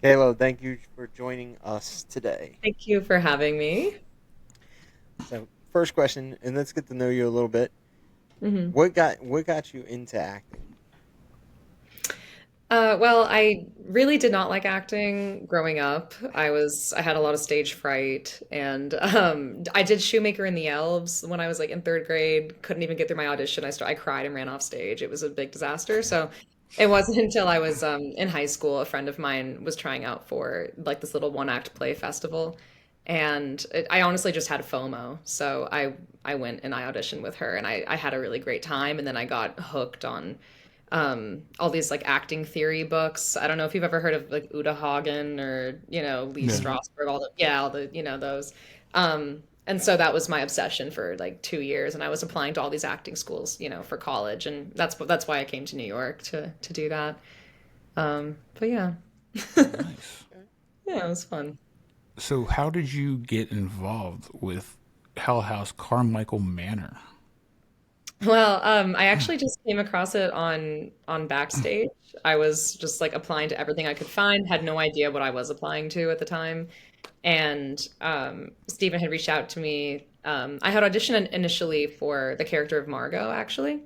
Cayla, thank you for joining us today. Thank you for having me. So, first question, and let's get to know you a little bit. hmm What got you into acting? well, I really did not like acting growing up. I had a lot of stage fright, and I did Shoemaker and the Elves when I was like in third grade. Couldn't even get through my audition. I cried and ran off stage. It was a big disaster. So it wasn't until I was in high school, a friend of mine was trying out for like this little one act play festival, and I honestly just had FOMO. So I went and I auditioned with her, and I had a really great time, and then I got hooked on all these like acting theory books. I don't know if you've ever heard of like Uta Hagen or Lee Yeah. Strasberg, all the those. And so that was my obsession for like 2 years, and I was applying to all these acting schools, for college, and that's why I came to New York to do that. But yeah, Nice. Okay. yeah, it was fun. So, how did you get involved with Hell House Carmichael Manor? Well, I actually just came across it on Backstage. I was just like applying to everything I could find, had no idea what I was applying to at the time. And Stephen had reached out to me. I had auditioned initially for the character of Margot, actually. And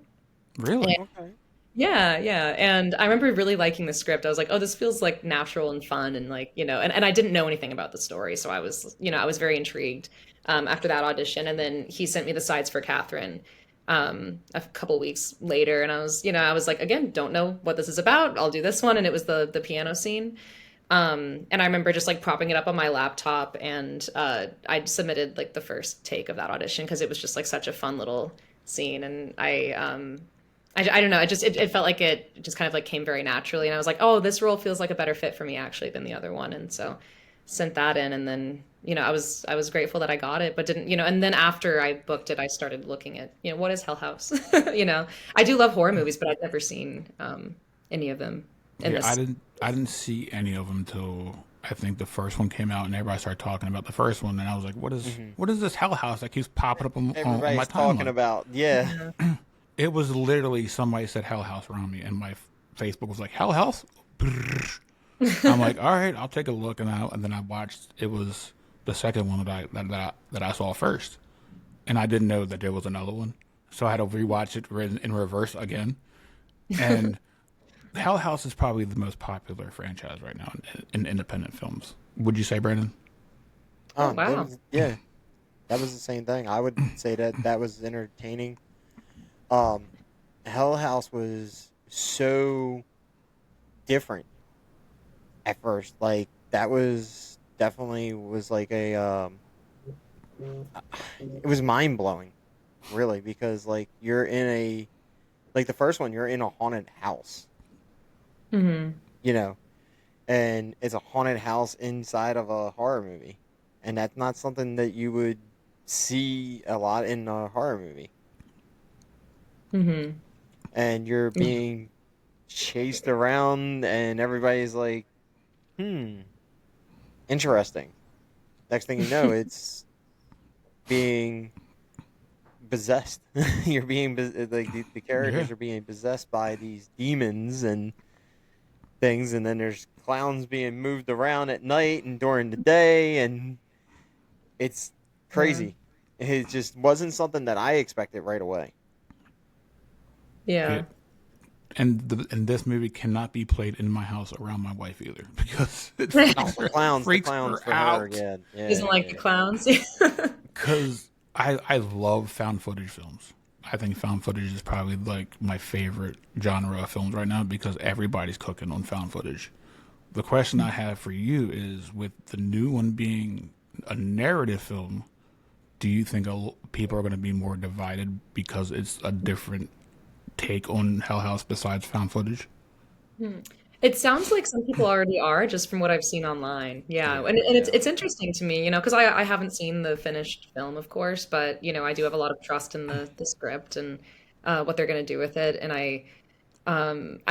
Really? Okay. yeah, yeah. And I remember really liking the script. I was like, oh, this feels like natural and fun and like, and I didn't know anything about the story. So I was very intrigued after that audition. And then he sent me the sides for Catherine a couple weeks later. And I was like, again, don't know what this is about. I'll do this one. And it was the piano scene. And I remember just like propping it up on my laptop, and I submitted like the first take of that audition because it was just like such a fun little scene. And I don't know, it felt like it just kind of like came very naturally. And I was like, oh, this role feels like a better fit for me actually than the other one. And so sent that in, and then I was grateful that I got it, but didn't, and then after I booked it, I started looking at, what is Hell House? you know, I do love horror movies, but I've never seen any of them in Yeah, I this. didn't. I didn't see any of them until I think the first one came out, and everybody started talking about the first one, and I was like, Hmm. what is this Hell House that keeps popping up on my Everybody's talking timeline?" about, yeah. Yeah. It was literally somebody said Hell House around me, and my Facebook was like, "Hell House." I'm like, all right, I'll take a look, and then I watched. It was the second one that I saw first, and I didn't know that there was another one, so I had to rewatch it in reverse again. And Hell House is probably the most popular franchise right now in independent films. Would you say, Brandon? Oh That wow. was, yeah, that was the same thing. I would say that was entertaining. Um, Hell House was so different at first. Like that was definitely was like a it was mind blowing, really, because like you're in a like the first one, you're in a haunted house, hmm you know, and it's a haunted house inside of a horror movie, and that's not something that you would see a lot in a horror movie. hmm And you're being chased around, and everybody's like, "Hmm, interesting." Next thing you know, it's being possessed. You're being like the Yeah. characters are being possessed by these demons and things, and then there's clowns being moved around at night and during the day, and it's Yeah. crazy. It just wasn't something that I expected right away. Yeah. Yeah. And this movie cannot be played in my house around my wife either because it Oh, the freaks clowns her for her out. again. Doesn't Yeah, like the yeah. clowns. Because I love found footage films. I think found footage is probably like my favorite genre of films right now because everybody's cooking on found footage. The question I have for you is, with the new one being a narrative film, do you think people are going to be more divided because it's a different take on Hell House besides found footage? Hmm. It sounds like some people already are, just from what I've seen online. Yeah, Yeah. and it's Yeah. it's interesting to me, because I haven't seen the finished film, of course, but I do have a lot of trust in the script and what they're going to do with it, and I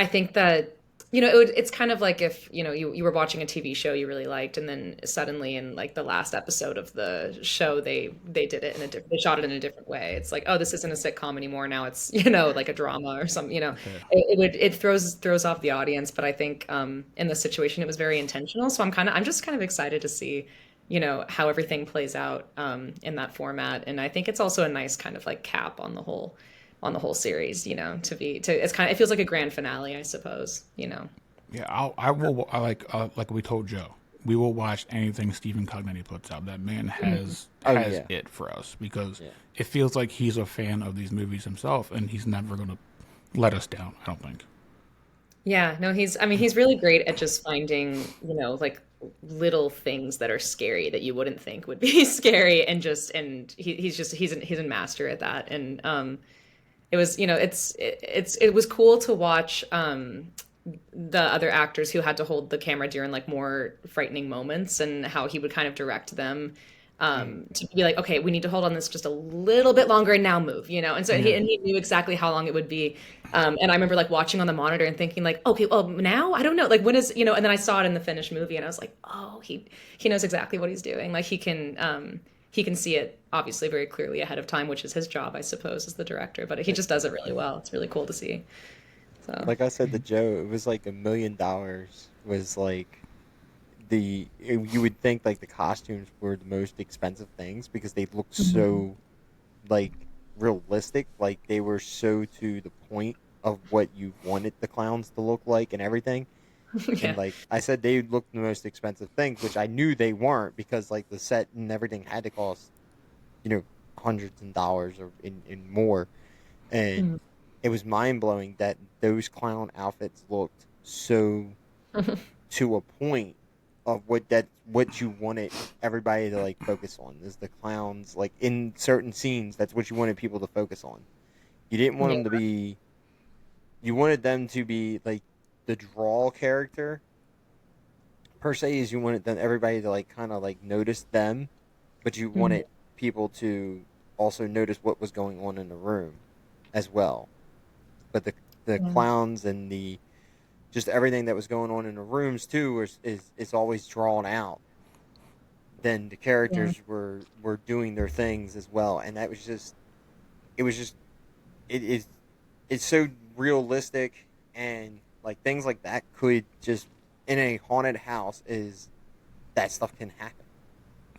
think that. it's kind of like if, you were watching a TV show you really liked, and then suddenly in like the last episode of the show, they did it in a different, they shot it in a different way. It's like, oh, this isn't a sitcom anymore. Now it's, like a drama or something, Yeah. it throws off the audience. But I think, in this situation, it was very intentional. So I'm just kind of excited to see, how everything plays out, in that format. And I think it's also a nice kind of like cap on the whole series, it's kind of, it feels like a grand finale, I suppose. Yeah, I will. Like we told Joe, we will watch anything Stephen Cognetti puts out. That man has Oh has yeah, it for us because yeah. it feels like he's a fan of these movies himself, and he's never gonna let us down. I don't think. Yeah, no, I mean, he's really great at just finding, like little things that are scary that you wouldn't think would be scary, and he's a master at that. And it was, it was cool to watch, the other actors who had to hold the camera during like more frightening moments, and how he would kind of direct them, Mm. to be like, okay, we need to hold on this just a little bit longer and now move, and so Yeah. he knew exactly how long it would be. And I remember like watching on the monitor and thinking like, okay, well, now I don't know, like when is, and then I saw it in the finished movie and I was like, oh, he knows exactly what he's doing. Like he can see it obviously very clearly ahead of time, which is his job, I suppose, as the director, but he just does it really well. It's really cool to see. So Like I said to Joe, it was like $1 million was like you would think like the costumes were the most expensive things because they looked Mhm. so like realistic, like they were so to the point of what you wanted the clowns to look like and everything. And Yeah. like I said, they looked the most expensive things, which I knew they weren't because like the set and everything had to cost, you know, hundreds of dollars or in more. And Mhm. it was mind blowing that those clown outfits looked so to a point of what you wanted everybody to like focus on is the clowns like in certain scenes. That's what you wanted people to focus on. You didn't want Yeah. them to be. You wanted them to be like the draw character per se, is you wanted them everybody to like kind of like notice them, but you Mhm. wanted people to also notice what was going on in the room as well. But the Yeah. clowns and the just everything that was going on in the rooms too is always drawn out. Then the Yeah. characters were doing their things as well, and that was just it was just it is it's so realistic, and like things like that could just in a haunted house is that stuff can happen.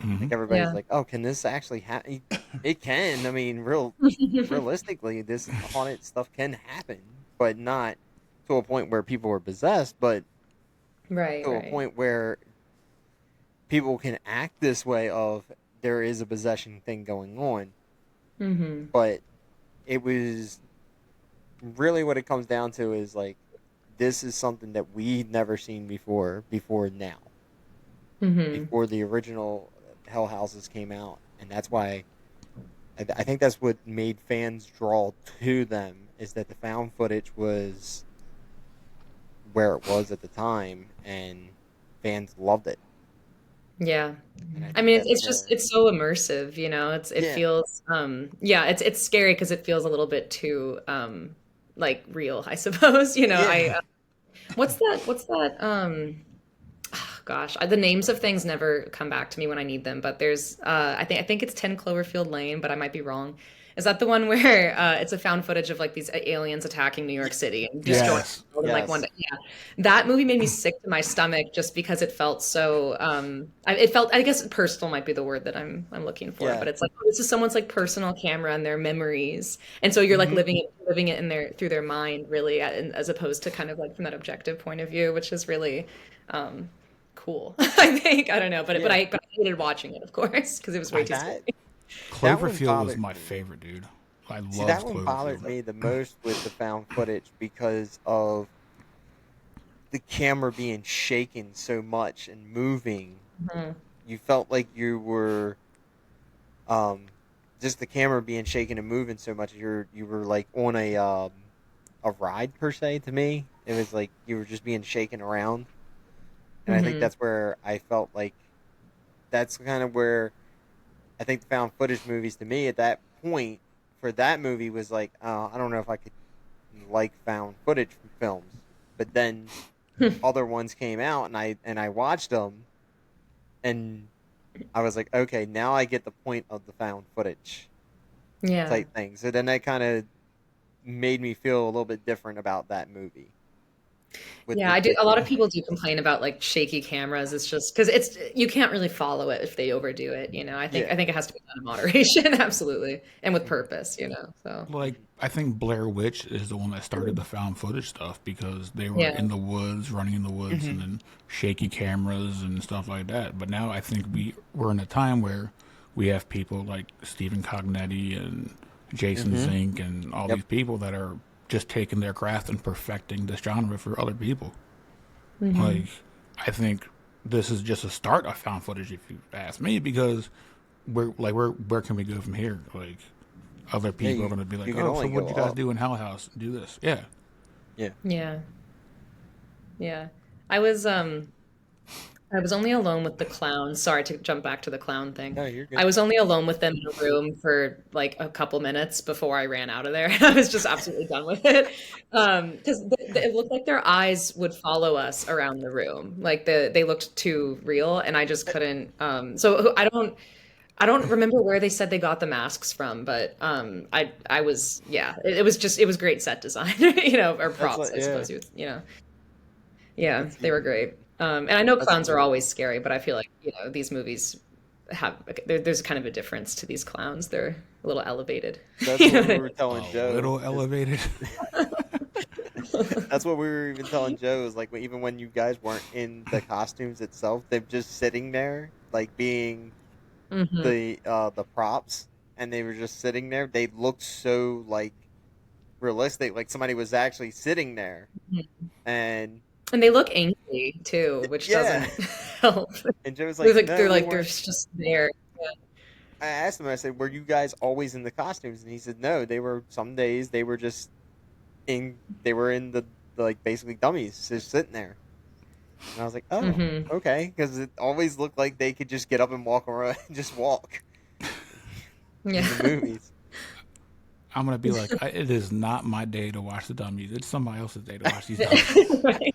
Hmm. Like everybody's Yeah. like, oh, can this actually happen? It can. I mean, realistically, this haunted stuff can happen, but not to a point where people are possessed, but Right, to a right. point where people can act this way of there is a possession thing going on. Mhm. But it was really what it comes down to is like this is something that we'd never seen before now, Mhm. before the original Hell Houses came out, and that's why I think that's what made fans draw to them is that the found footage was where it was at the time, and fans loved it, Yeah. and I I think mean, that's it's just where it's so immersive, it yeah feels, yeah, it's scary because it feels a little bit too, like real, I suppose. yeah What's that, gosh, the names of things never come back to me when I need them, but there's, I think it's 10 Cloverfield Lane, but I might be wrong. Is that the one where, it's a found footage of like these aliens attacking New York City and destroying Yes. the world in like one yes day? Yeah, that movie made me sick to my stomach just because it felt so. It felt. I guess personal might be the word that I'm looking for, yeah but it's like, oh, this is someone's like personal camera and their memories, and so you're like hmm living it in their through their mind, really, as opposed to kind of like from that objective point of view, which is really, um, cool. I think, I don't know, but yeah I hated watching it, of course, because it was way I too scary. that that one Cloverfield was bothered my me. favorite, dude. I See, that loved one bothered Cloverfield. me the most with the found footage because of the camera being shaken so much and moving. Mhm. You felt like you were um just the camera being shaken and moving so much. You were like on a ride per se. To me, it was like you were just being shaken around, and I think Mhm. that's where I felt like that's kind of where I think the found footage movies to me at that point for that movie was like I don't know if I could like found footage films, but then other ones came out, and I watched them, and I was like, okay, now I get the point of the found footage Yeah. type thing. So then that kind of made me feel a little bit different about that movie Yeah, I do. with A lot the of people do complain about like shaky cameras. It's just because it's you can't really follow it if they overdo it. yeah. I think it has to be done in moderation, absolutely, and with Hmm. purpose. So Like I think Blair Witch is the one that started the found footage stuff because they were yeah, in the woods, running in the woods, and Hmm. then shaky cameras and stuff like that. But now I think we're in a time where we have people like Stephen Cognetti and Jason Hmm. Zink and all Yep. these people that are just taking their craft and perfecting this genre for other people. hmm Like I think this is just a start of found footage, if you ask me, because where can we go from here? Like other Yeah, people are going to be you like, can oh, so only what go did you guys up. do in Hell House? Do this. Yeah. Yeah. yeah, yeah. I was um I was only alone with the clown. Sorry to jump back to the clown thing. No, you're good. I was only alone with them in a room for like a couple minutes before I ran out of there. I was just absolutely done with it. Because it looked like their eyes would follow us around the room. Like they looked too real, and I just couldn't. So I don't remember where they said they got the masks from, but I was yeah. It was just it was great set design, or That's props, like I yeah. suppose yeah, That's they were great. And I know that's clowns are cool. always scary, but I feel like, these movies have there's kind of a difference to these clowns. They're a little elevated. That's You what know we what I were telling A Joe. little Is elevated. that's what we were even telling Joe is like even when you guys weren't in the costumes itself, they're just sitting there like being mean? the props, and they were just sitting there. They looked so like realistic, like somebody was actually sitting there, Hmm. and And they look angry too, which yeah. doesn't help. And Joe was They're like, like "No, we they're weren't." just there. I asked him. I said, "Were you guys always in the costumes?" And he said, "No, they were. Some days they were just in. They were in the like basically dummies, just sitting there." And I was like, Yeah. "Oh, okay," because it always looked like they could just get up and walk around, just walk in the Yeah. movies. I'm going to be like, it is not my day to watch the dummies. It's somebody else's day to watch these dummies. Right.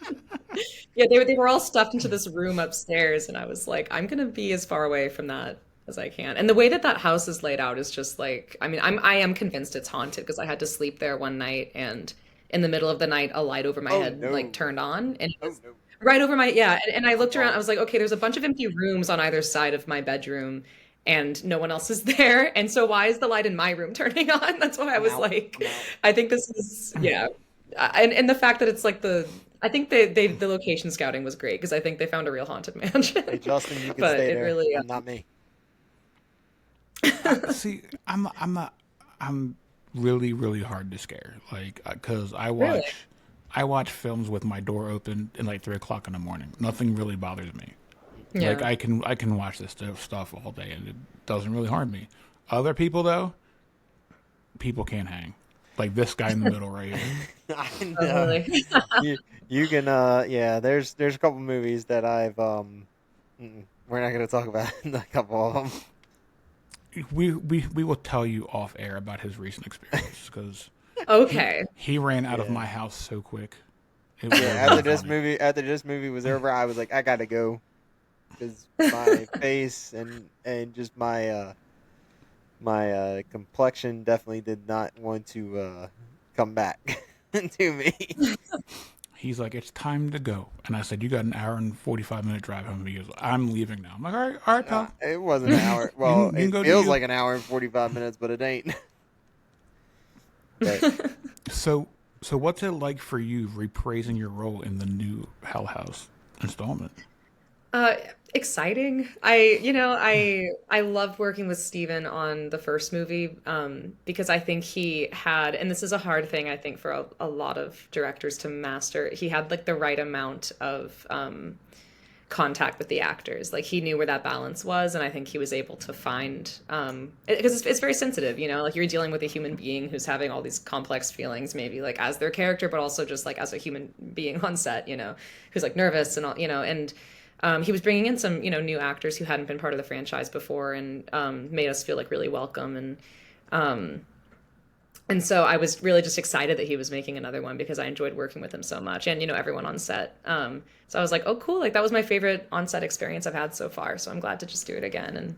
Yeah, they were all stuffed into this room upstairs, and I was like, I'm gonna be as far away from that as I can. And the way that that house is laid out is just like, I mean, I am convinced it's haunted because I had to sleep there one night, and in the middle of the night, a light over my Oh head like no! turned on, and it Oh was no! right over my yeah. And I looked around, I Oh was like, okay, there's a bunch of empty rooms on either side of my bedroom. And no one else is there. And so why is the light in my room turning on? That's why I I'm was out. like, I'm out. I think this is yeah. And the fact that it's like I think the location scouting was great because I think they found a real haunted Hey mansion. Justin, you can But stay it there. really I'm not me. See, I'm not, I'm really, really hard to scare. Like, cause really. I watch films with my door open at like 3 o'clock in the morning. Nothing really bothers me. Like Yeah. I can watch this stuff all day and it doesn't really harm me. Other people though, people can't hang. Like this guy in the middle right here. I Oh, know. really. You can yeah. There's a couple movies that I've we're not gonna talk about a couple of them. We will tell you off air about his recent experience because Okay. he ran out of Yeah. my house so quick. It Yeah. was really funny. After this movie was over, I was like, I gotta go because my face and just my complexion definitely did not want to come back to me. He's like, it's time to go. And I said, you got an hour and 45-minute drive home. He goes, I'm leaving now. I'm like, all right, pal. It wasn't an hour. You Well, can it go do feels you. like an hour and 45 minutes, but it ain't. But So, so what's it like for you reprising your role in the new Hell House installment? Uh, exciting. I loved working with Steven on the first movie, because I think he had, and this is a hard thing, I think, for a lot of directors to master. He had like the right amount of contact with the actors. Like he knew where that balance was, and I think he was able to find because it's very sensitive, like you're dealing with a human being who's having all these complex feelings, maybe like as their character, but also just like as a human being on set, who's like nervous and all, and he was bringing in some, new actors who hadn't been part of the franchise before, and made us feel like really welcome, And so I was really just excited that he was making another one because I enjoyed working with him so much, and everyone on set. So I was like, oh, cool! Like that was my favorite on set experience I've had so far. So I'm glad to just do it again.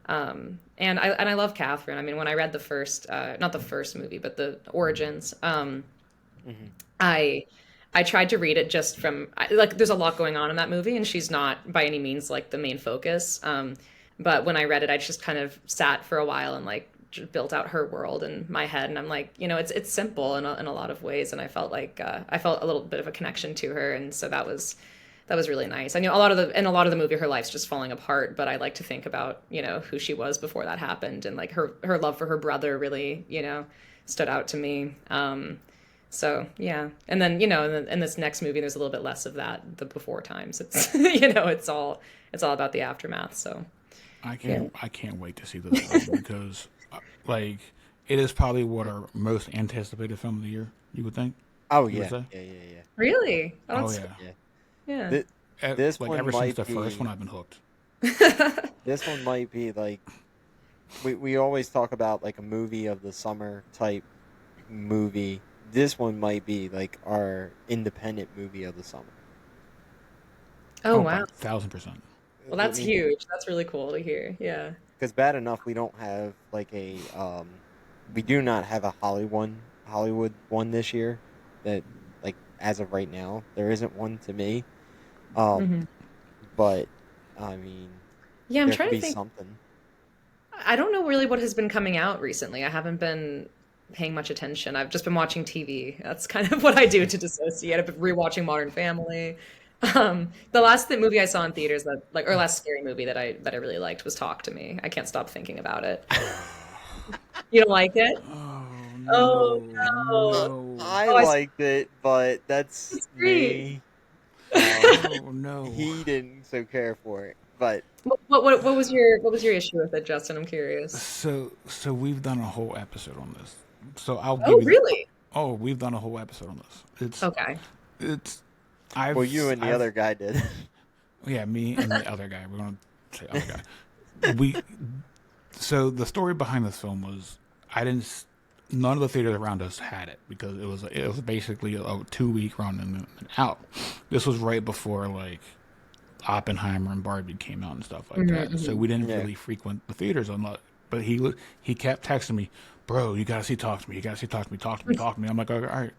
And I love Catherine. I mean, when I read the first, not the first movie, but the Origins, Hmm. I I tried to read it just from like there's a lot going on in that movie, and she's not by any means like the main focus. But when I read it, I just kind of sat for a while and like built out her world in my head, and I'm like, it's simple in a lot of ways, and I felt like I felt a little bit of a connection to her, and so that was really nice. I know a lot of the movie, her life's just falling apart, but I like to think about who she was before that happened, and like her love for her brother really stood out to me. So yeah, and then in this next movie, there's a little bit less of that. The before times, it's it's all about the aftermath. So yeah. I can't wait to see this film because, like, it is probably what our most anticipated film of the year. You would think? Oh You would yeah, say? yeah, yeah, yeah. Really? Oh, Oh that's yeah. Yeah. yeah. Th- this Like one ever since might the first be. one, I've been hooked. This one might be like we always talk about like a movie of the summer type movie. This one might be like our independent movie of the summer. Oh Oh, by wow. 1,000%. Well, I that's mean, huge. That's really cool to hear. Yeah. because bad enough we don't have like we do not have a Hollywood one this year that like as of right now there isn't one to me. Um, Hmm. but I mean Yeah, I'm there could trying to be think. something. I don't know really what has been coming out recently. I haven't been paying much attention. I've just been watching TV. That's kind of what I do to dissociate. I've been rewatching Modern Family. The last movie I saw in theaters that or last scary movie that I really liked was Talk to Me. I can't stop thinking about it. You don't like it? Oh Oh no, no. no. I Oh, I liked it, but that's it's great. me. Um, Oh no. he didn't so care for it, but What was your issue with it, Justin? I'm curious. So we've done a whole episode on this. So I'll give Oh, you the. really? Oh, we've done a whole episode on this. Okay. It's well, you and the I've other guy did. yeah, me and the other guy. We're gonna say other guy. We so the story behind this film was I didn't. None of the theaters around us had it because it was basically a 2 week run and out. This was right before like Oppenheimer and Barbie came out and stuff like that. So Hmm. we didn't Yeah. really frequent the theaters unless. But he kept texting me, bro. You gotta see Talk to Me. You gotta see Talk to Me. Talk to Me. Talk to Me. I'm like, all right,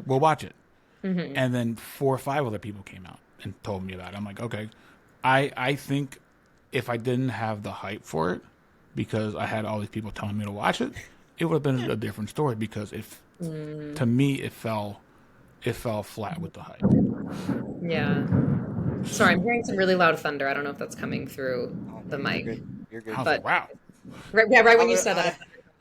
we'll watch it. Hmm. And then 4 or 5 other people came out and told me about it. I'm like, okay. I think if I didn't have the hype for it, because I had all these people telling me to watch it, it would have been a different story. Because if to me it fell flat with the hype. Yeah. Sorry, I'm hearing some really loud thunder. I don't know if that's coming through Oh the no, you're mic, good. You're I good. was like, but wow. right, yeah, right I, when you was- said that,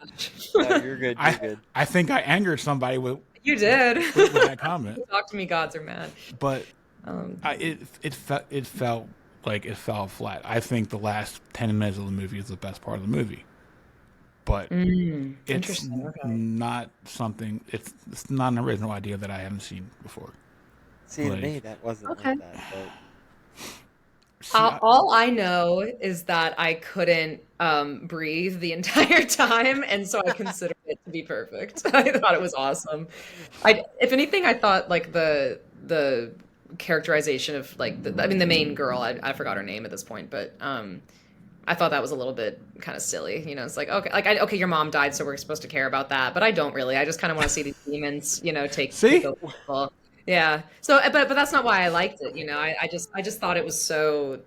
I I, thought no, you're good. You're I good. I think I angered somebody with you did. with that comment, Talk to me, gods are mad. but Um, it felt like it fell flat. I think the last 10 minutes of the movie is the best part of the movie, but it's Interesting. Okay. not something. It's not an original idea that I haven't seen before. See, to me, Like, that wasn't Okay. like that. But see, All I know is that I couldn't breathe the entire time, and so I considered it to be perfect. I thought it was awesome. If anything, I thought like the characterization of like I mean, the main girl. I forgot her name at this point, but I thought that was a little bit kind of silly. It's like okay, okay, your mom died, so we're supposed to care about that, but I don't really. I just kind of want to see these demons, take see, over people. Yeah. So, but that's not why I liked it. I just thought it was so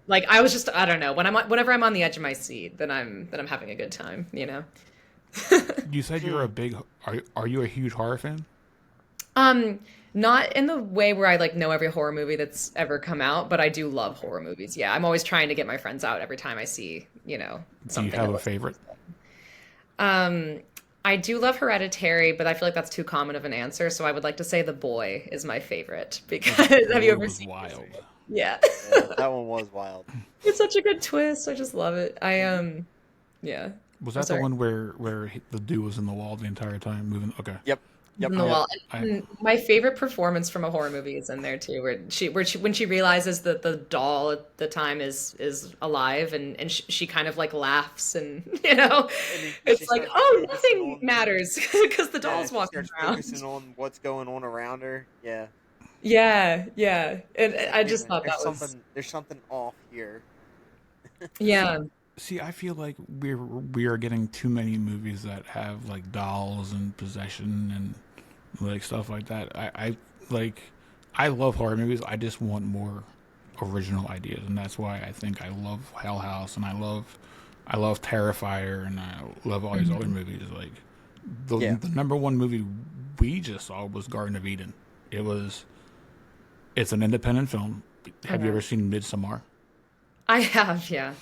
like I don't know whenever I'm on the edge of my seat, then I'm having a good time. you said you're a big. Are you a huge horror fan? Um, Not in the way where I like know every horror movie that's ever come out, but I do love horror movies. Yeah, I'm always trying to get my friends out every time I see Do you something have that a looks. favorite? Um, I do love Hereditary, but I feel like that's too common of an answer. So I would like to say The Boy is my favorite because have you It ever was seen? wild. Yeah, yeah, that one was wild. it's such a good twist. I just love it. Yeah. Was I'm that the sorry. one where the dude was in the wall the entire time moving? Okay. Yep. Yep. in the I, wall. I And my favorite performance from a horror movie is in there too, where she when she realizes that the doll at the time is alive, and she kind of like laughs, and And then she it's like, starts oh, focusing nothing on, matters because the yeah, doll's she walking starts around. focusing on what's going on around her. Yeah. Yeah, yeah, and She's like, I wait a just minute, thought that was there's something off here. yeah. see. I feel like we are getting too many movies that have like dolls and possession and like stuff like that. I like. I love horror movies. I just want more original ideas, and that's why I think I love Hell House and I love Terrifier and I love all these other Mhm. movies. Like Yeah. the number one movie we just saw was Garden of Eden. It was it's an independent film. Have you ever Mhm. seen Midsommar? I have, yeah.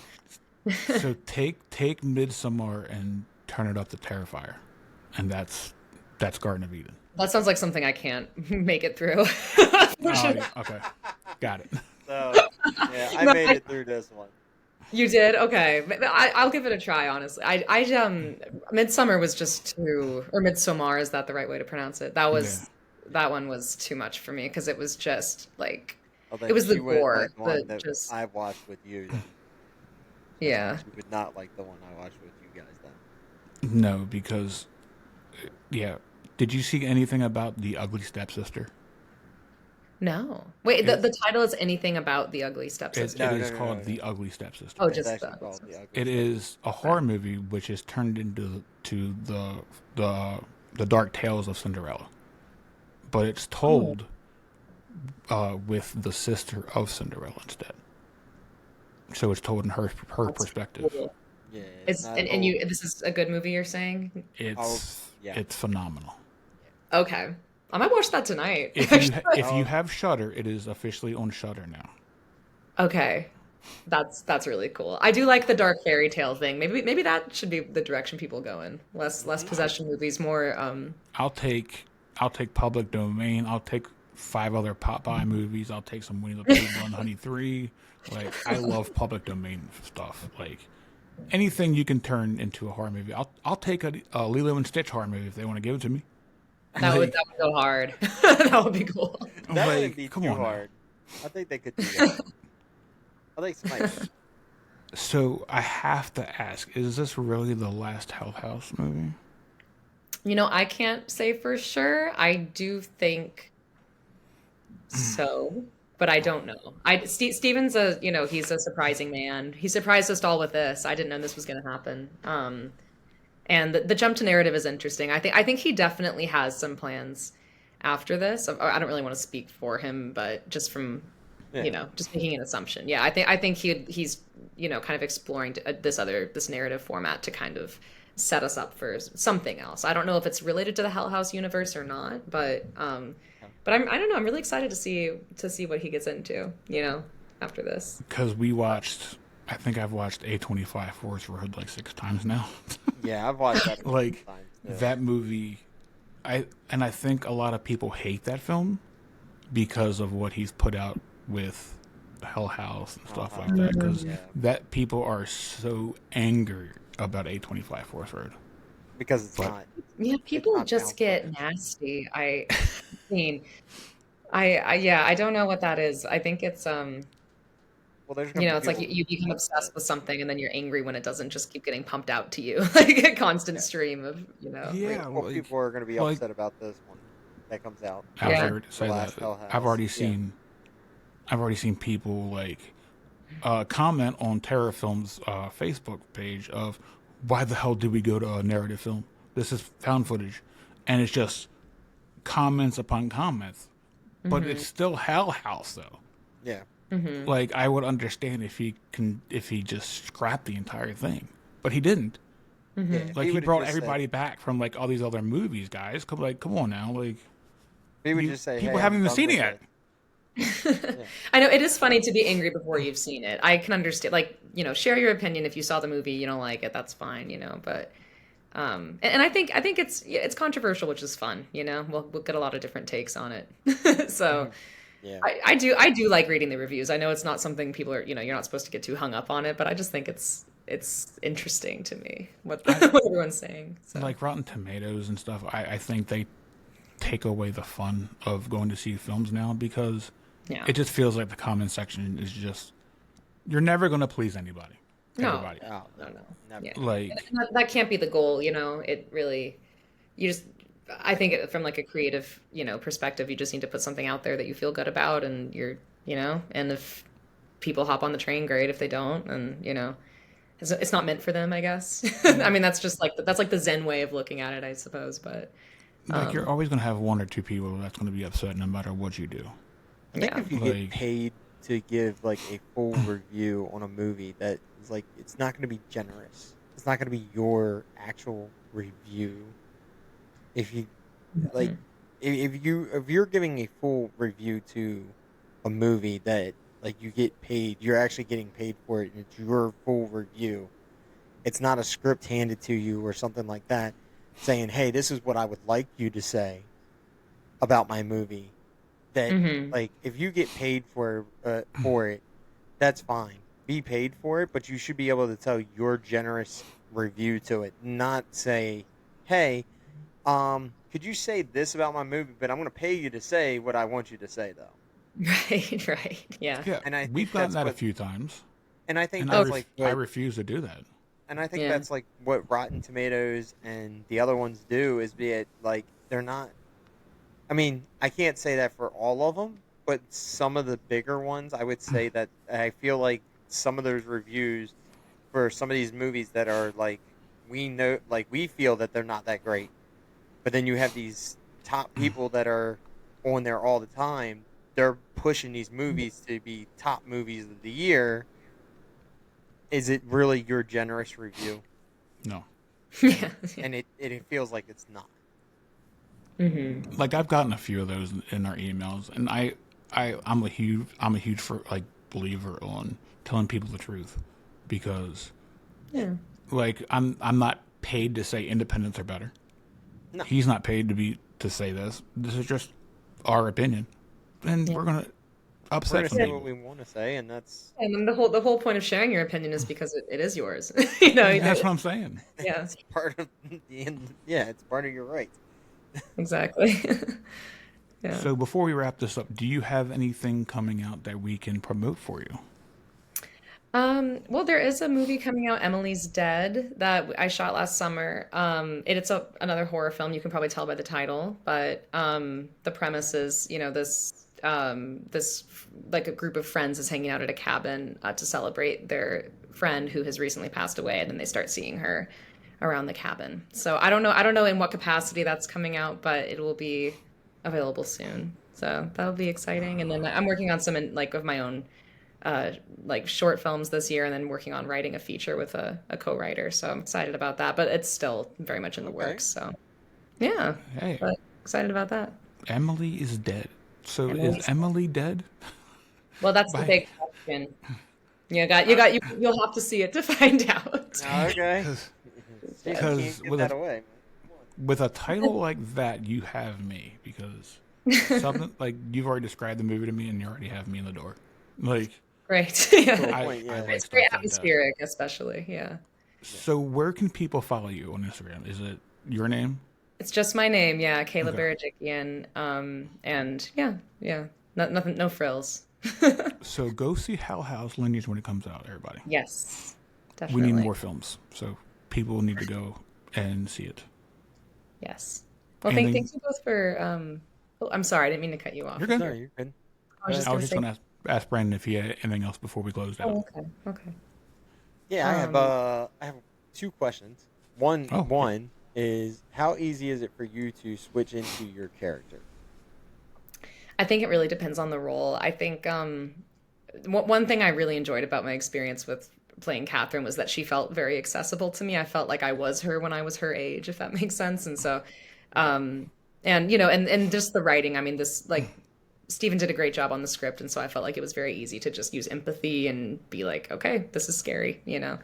So take Midsommar and turn it up to Terrifier, and that's Garden of Eden. That sounds like something I can't make it through. Oh Unfortunately. yeah, okay, got it. So, yeah, I No, made it through this one. you did? Okay. I'll give it a try, honestly. Midsummer was just too, or Midsommar, is that the right way to pronounce it? Yeah, That one was too much for me because it was just like, Well, it then was the she wouldn't gore, like the the one that just, I watched with you. Then yeah. she would not like the one I watched with you guys. Then no, because yeah. Did you see anything about the ugly stepsister? No. Wait, It the title is anything about the ugly it no, stepsister? is no, no, called no, no. the ugly stepsister. Oh, It's just the actually ugly called the stepsister. Ugly It is Stepsister. a Okay. horror movie which is turned into to the the dark tales of Cinderella, but it's Oh, told with the sister of Cinderella instead. So it's told in her that's perspective. cool. Yeah, it's It's not. and Oh, you this is a good movie you're saying? oh, It's yeah, it's phenomenal. Okay. I might watch that tonight, yeah. If you Oh, have Shudder, it is officially on Shudder now. Okay. That's really cool. I do like the dark fairy tale thing. Maybe that should be the direction people go in. Less hmm possession movies, more I'll take I'll take Public Domain. I'll take five other Popeye movies. I'll take some Winnie the Pooh, One Honey Three. Like I love Public Domain stuff. Like anything you can turn into a horror movie. I'll take a Lilo and Stitch horror movie if they want to give it to me. Like that would go hard. That would be cool. that wouldn't be come too on now. hard. I think they could do that. I think somebody could. So I have to ask: is this really the last Hell House movie? I can't say for sure. I do think so, but I don't know. Steven's he's a surprising man. He surprised us all with this. I didn't know this was going to happen. And the jump to narrative is interesting. I think he definitely has some plans after this. I don't really want to speak for him, but just from Yeah. just making an assumption. Yeah, I think he's kind of exploring this narrative format to kind of set us up for something else. I don't know if it's related to the Hell House universe or not, but I don't know. I'm really excited to see what he gets into. After this. Because we watched. I think I've watched A25 Forest Road like six times now. Yeah, I've watched that a couple Like times too. that movie, I think a lot of people hate that film because of what he's put out with Hell House and stuff like that. Because Yeah, that people are so angry about A25 Forest Road. because But Yeah, it's people not just found get footage. nasty. I mean, yeah, I don't know what that is. I think it's Well, there's gonna be it's like people you become who love obsessed it. with something and then you're angry when it doesn't just keep getting pumped out to you like a constant Yeah, stream of, yeah, people are gonna be like upset about this one that comes out. I was yeah. ready to The say that. last Hell I've House. already Yeah. seen I've already seen people comment on Terror Film's Facebook page of why the hell did we go to a narrative film? This is found footage, and it's just comments upon comments. But Hmm. it's still Hell House though. Yeah. Hmm. Like I would understand if he just scrapped the entire thing, but he didn't. Yeah. Hmm. If Like he he would have brought just said, everybody back from like all these other movies, guys. Come on now, like if he would you just say, people "Hey, haven't I'm even done seen it with yet. it." Yeah. I know it is funny to be angry before you've seen it. I can understand, like, share your opinion. If you saw the movie, you don't like it, that's fine, but and I think it's, yeah, it's controversial, which is fun, we'll get a lot of different takes on it. So Mhm. Yeah. I do like reading the reviews. I know it's not something people are, you're not supposed to get too hung up on it, but I just think it's interesting to me what I what everyone's saying. So like Rotten Tomatoes and stuff. I think take away the fun of going to see films now because Yeah. it just feels like the comment section is just you're never going to please anybody, No. everybody. Oh, No, no. never. Yeah. Like, And that can't be the goal, you know. It really, you just, I think from like a creative, perspective, you just need to put something out there that you feel good about, and and if people hop on the train, great. If they don't, and it's not meant for them, I guess. I mean, that's like the Zen way of looking at it, I suppose. But you're always going to have one or two people that's going to be upset no matter what you do. I think yeah, if you Like- get paid to give like a full review on a movie, that is like it's not going to be generous. It's not going to be your actual review. If you like, if you're giving a full review to a movie that like you get paid, you're actually getting paid for it, and it's your full review. It's not a script handed to you or something like that, saying, "Hey, this is what I would like you to say about my movie." That like if you get paid for it, that's fine. Be paid for it, but you should be able to tell your generous review to it, not say, "Hey, could you say this about my movie? But I'm going to pay you to say what I want you to say, though." right, yeah, Yeah, And I think we've gotten that's that a what- few times, And I think and that's like I what, refuse to do that. and I think Yeah. that's like what Rotten Tomatoes and the other ones do is be it like they're not. I mean, I can't say that for all of them, but some of the bigger ones, I would say that I feel like some of those reviews for some of these movies that are like we feel that they're not that great, but then you have these top people that are on there all the time. They're pushing these movies to be top movies of the year. Is it really your generous review? No. yeah. And it feels like it's not. Like I've gotten a few of those in our emails, and I'm a huge for like believer on telling people the truth, because Yeah. like I'm not paid to say independents are better. No. He's not paid to say this. This is just our opinion, and we're gonna We're upset going to some say people. what we want to say, and that's And then the whole point of sharing your opinion is because it is yours. That's what I'm saying. Yeah, part of the end. Yeah, it's part of your right. exactly. Yeah. So before we wrap this up, do you have anything coming out that we can promote for you? Well, there is a movie coming out, Emily's Dead, that I shot last summer. It's another horror film. You can probably tell by the title, but the premise is, this like a group of friends is hanging out at a cabin to celebrate their friend who has recently passed away, and then they start seeing her around the cabin. So I don't know in what capacity that's coming out, but it will be available soon. So that'll be exciting. And then I'm working on some like of my own like short films this year, and then working on writing a feature with a co-writer. So I'm excited about that, but it's still very much in the works. So yeah, Hey, but excited about that. Emily is dead. So Emily's is Emily dead? Well, that's the Bye. big question. You'll have to see it to find out. Okay. You can't get with that a away. with a title like that, you have me, because something like you've already described the movie to me, and you already have me in the door. Like Great. Yeah. Cool. I, Point, yeah. I like It's stuff very like that. atmospheric, especially. Yeah. So where can people follow you on Instagram? Is it your name? It's just my name, yeah, Cayla Okay. Berejikian. And yeah. Nothing, no frills. So go see Hell House Lineage when it comes out, everybody. Yes, We definitely. need more films, so people need to go and see it. Yes. Well, Anything- thank you both for. Oh, I'm sorry, I didn't mean to cut you off. You're good. No, you're good. I was just I gonna was just say. going to ask Brandon if he had anything else before we closed out. Oh, okay. Yeah, I have two questions. Oh. One is how easy is it for you to switch into your character? I think it really depends on the role. I think one thing I really enjoyed about my experience with playing Catherine was that she felt very accessible to me. I felt like I was her when I was her age, if that makes sense. And so, and just the writing. I mean, this like Stephen did a great job on the script, and so I felt like it was very easy to just use empathy and be like, okay, this is scary, but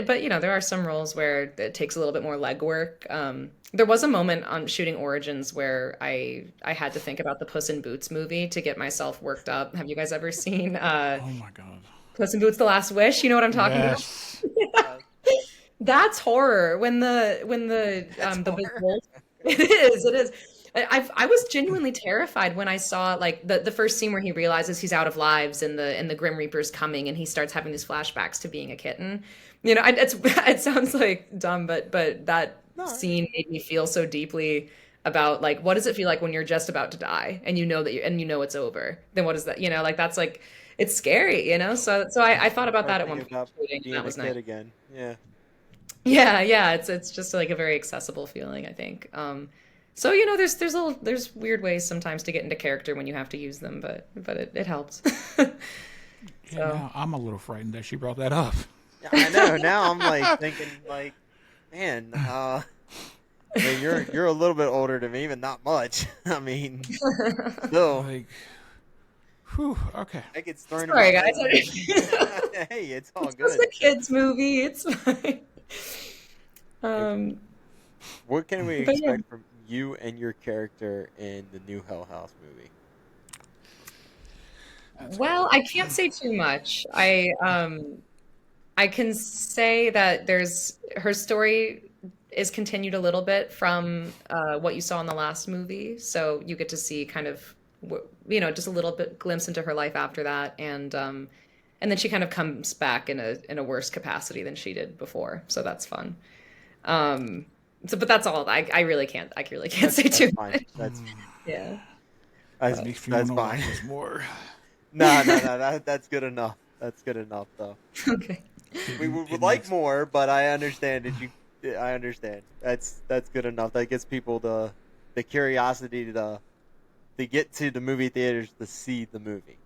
there are some roles where it takes a little bit more legwork. There was a moment on shooting Origins where I had to think about the Puss in Boots movie to get myself worked up. Have you guys ever seen Oh my god. Puss in Boots: The Last Wish? You know what I'm talking about? Yes. That's horror. When the That's big horror. wolf, It is. It is. I was genuinely terrified when I saw like the first scene where he realizes he's out of lives and the Grim Reaper's coming and he starts having these flashbacks to being a kitten. You know, it sounds like dumb, but that No, scene made me feel so deeply about like what does it feel like when you're just about to die and you know that you know it's over. Then what is that? You know, like that's like it's scary. You know, so I thought about start that at one thinking point, about shooting, and that being a was nice. kid again. Yeah. Yeah, yeah, it's just like a very accessible feeling, I think. So you know, there's weird ways sometimes to get into character when you have to use them, but it helps. Yeah, So now I'm a little frightened that she brought that up. Yeah, I know. Now I'm like thinking like, man, I mean you're a little bit older than me, but not much. I mean, still, Like, whew, okay. I get thrown in my sorry guys. head. It's Hey, it's all just good. a kids movie. It's fine. Like, Um, what can we but yeah. expect from you and your character in the new Hell House movie? That's a good Well, one. I can't say too much. I can say that there's her story is continued a little bit from what you saw in the last movie, so you get to see kind of you know just a little bit glimpse into her life after that, and then she kind of comes back in a worse capacity than she did before, so that's fun. Um, so, but that's all. I really can't say That's too fine. much. Yeah. That But, makes me want That's to fine. watch this more. No, no, no. That's good enough. That's good enough, though. okay. We Hidden, would hidden like ex- more, but I understand that you. I understand. That's good enough. That gives people the curiosity to get to the movie theaters to see the movie.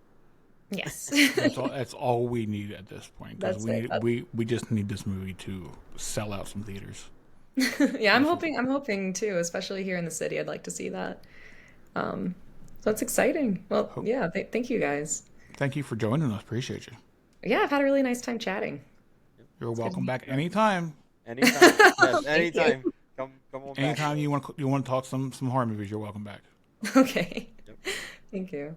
Yes. That's all. That's all we need at this point because That's it. we just need this movie to sell out some theaters. Yeah, That's what. I'm hoping too, especially here in the city. I'd like to see that. Um, so that's exciting. Well, Hope. yeah, thank you guys. Thank you for joining us. Appreciate you. Yeah, I've had a really nice time chatting. You're It's good to welcome meet back anytime. Anytime. Yes, Thank you. anytime. Come on back. Anytime you want to talk some horror movies, you're welcome back. Okay. Yep. Thank you.